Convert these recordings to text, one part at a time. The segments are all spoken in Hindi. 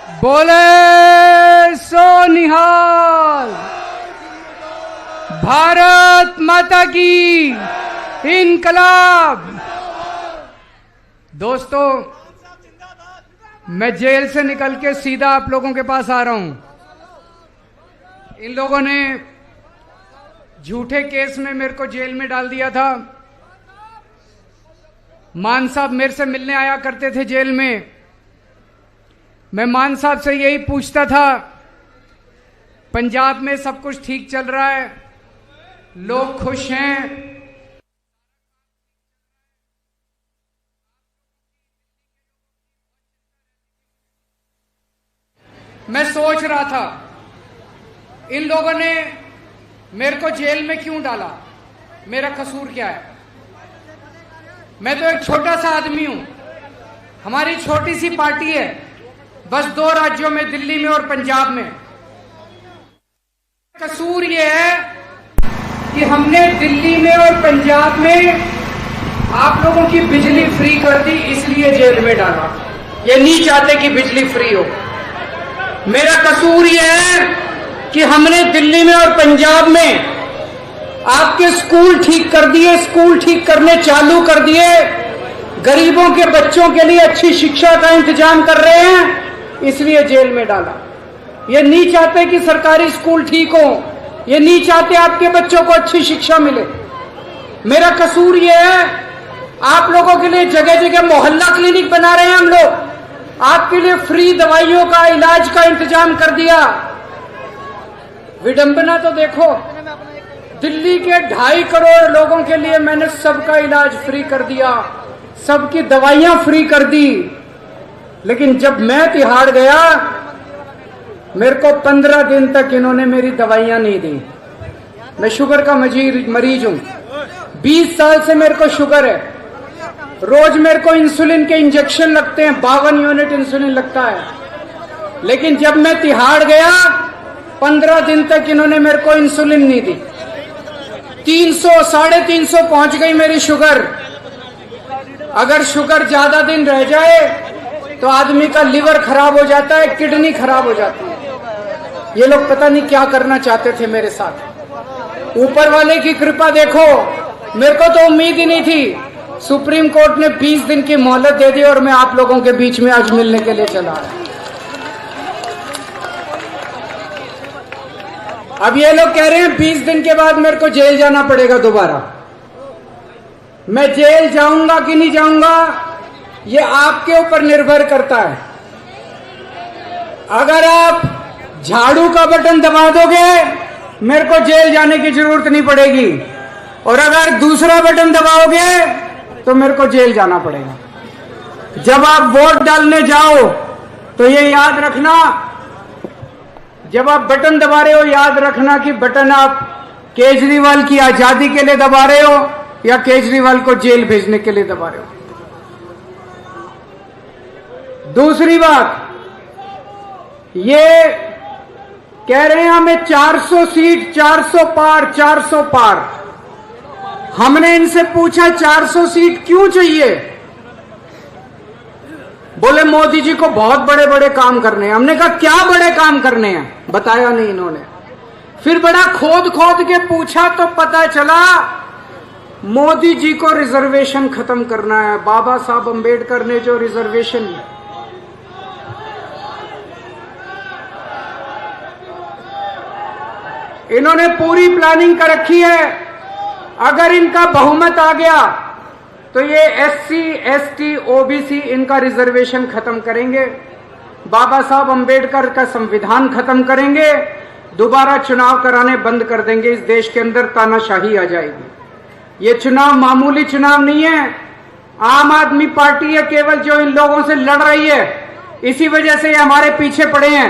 बोले सो निहाल। भारत माता की इनकलाब। दोस्तों, मैं जेल से निकल के सीधा आप लोगों के पास आ रहा हूं। इन लोगों ने झूठे केस में मेरे को जेल में डाल दिया था। मान साहब मेरे से मिलने आया करते थे जेल में। मैं मान साहब से यही पूछता था, पंजाब में सब कुछ ठीक चल रहा है, लोग खुश हैं। मैं सोच रहा था इन लोगों ने मेरे को जेल में क्यों डाला, मेरा कसूर क्या है। मैं तो एक छोटा सा आदमी हूं, हमारी छोटी सी पार्टी है, बस 2 राज्यों में, दिल्ली में और पंजाब में। कसूर यह है कि हमने दिल्ली में और पंजाब में आप लोगों की बिजली फ्री कर दी, इसलिए जेल में डाला। ये नहीं चाहते कि बिजली फ्री हो। मेरा कसूर यह है कि हमने दिल्ली में और पंजाब में आपके स्कूल ठीक कर दिए, स्कूल ठीक करने चालू कर दिए, गरीबों के बच्चों के लिए अच्छी शिक्षा का इंतजाम कर रहे हैं, इसलिए जेल में डाला। ये नहीं चाहते कि सरकारी स्कूल ठीक हो, ये नहीं चाहते आपके बच्चों को अच्छी शिक्षा मिले। मेरा कसूर ये है, आप लोगों के लिए जगह जगह मोहल्ला क्लिनिक बना रहे हैं हम लोग, आपके लिए फ्री दवाइयों का, इलाज का इंतजाम कर दिया। विडंबना तो देखो, दिल्ली के 2.5 करोड़ लोगों के लिए मैंने सबका इलाज फ्री कर दिया, सबकी दवाइयां फ्री कर दी। लेकिन जब मैं तिहाड़ गया, मेरे को 15 दिन तक इन्होंने मेरी दवाइयां नहीं दी। मैं शुगर का मरीज हूं, 20 साल से मेरे को शुगर है। रोज मेरे को इंसुलिन के इंजेक्शन लगते हैं, 52 यूनिट इंसुलिन लगता है। लेकिन जब मैं तिहाड़ गया, 15 दिन तक इन्होंने मेरे को इंसुलिन नहीं दी। 300 350 पहुंच गई मेरी शुगर। अगर शुगर ज्यादा दिन रह जाए तो आदमी का लिवर खराब हो जाता है, किडनी खराब हो जाती है। ये लोग पता नहीं क्या करना चाहते थे मेरे साथ। ऊपर वाले की कृपा देखो, मेरे को तो उम्मीद ही नहीं थी। सुप्रीम कोर्ट ने 20 दिन की मोहलत दे दी और मैं आप लोगों के बीच में आज मिलने के लिए चला आया। अब ये लोग कह रहे हैं 20 दिन के बाद मेरे को जेल जाना पड़ेगा दोबारा। मैं जेल जाऊंगा कि नहीं जाऊंगा, ये आपके ऊपर निर्भर करता है। अगर आप झाड़ू का बटन दबा दोगे, मेरे को जेल जाने की जरूरत नहीं पड़ेगी, और अगर दूसरा बटन दबाओगे तो मेरे को जेल जाना पड़ेगा। जब आप वोट डालने जाओ तो ये याद रखना, जब आप बटन दबा रहे हो, याद रखना कि बटन आप केजरीवाल की आजादी के लिए दबा रहे हो या केजरीवाल को जेल भेजने के लिए दबा रहे हो। दूसरी बात, ये कह रहे हैं हमें 400 सीट, 400 पार, 400 पार। हमने इनसे पूछा 400 सीट क्यों चाहिए? बोले मोदी जी को बहुत बड़े बड़े काम करने हैं। हमने कहा क्या बड़े काम करने हैं, बताया नहीं इन्होंने। फिर बड़ा खोद खोद के पूछा तो पता चला मोदी जी को रिजर्वेशन खत्म करना है। बाबा साहब अंबेडकर ने जो रिजर्वेशन, इन्होंने पूरी प्लानिंग कर रखी है। अगर इनका बहुमत आ गया तो ये SC, ST, OBC इनका रिजर्वेशन खत्म करेंगे, बाबा साहब अंबेडकर का संविधान खत्म करेंगे, दोबारा चुनाव कराने बंद कर देंगे। इस देश के अंदर तानाशाही आ जाएगी। ये चुनाव मामूली चुनाव नहीं है। आम आदमी पार्टी है केवल जो इन लोगों से लड़ रही है। इसी वजह से ये हमारे पीछे पड़े हैं।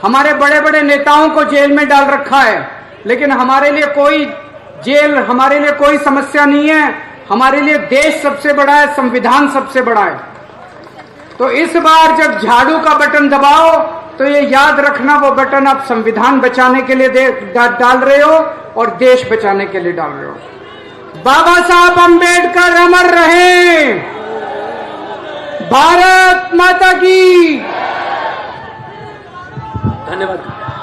हमारे बड़े बड़े नेताओं को जेल में डाल रखा है, लेकिन हमारे लिए कोई जेल, हमारे लिए कोई समस्या नहीं है। हमारे लिए देश सबसे बड़ा है, संविधान सबसे बड़ा है। तो इस बार जब झाड़ू का बटन दबाओ तो ये याद रखना, वो बटन आप संविधान बचाने के लिए डाल रहे हो और देश बचाने के लिए डाल रहे हो। बाबा साहब अंबेडकर अमर रहे। भारत माता की। धन्यवाद।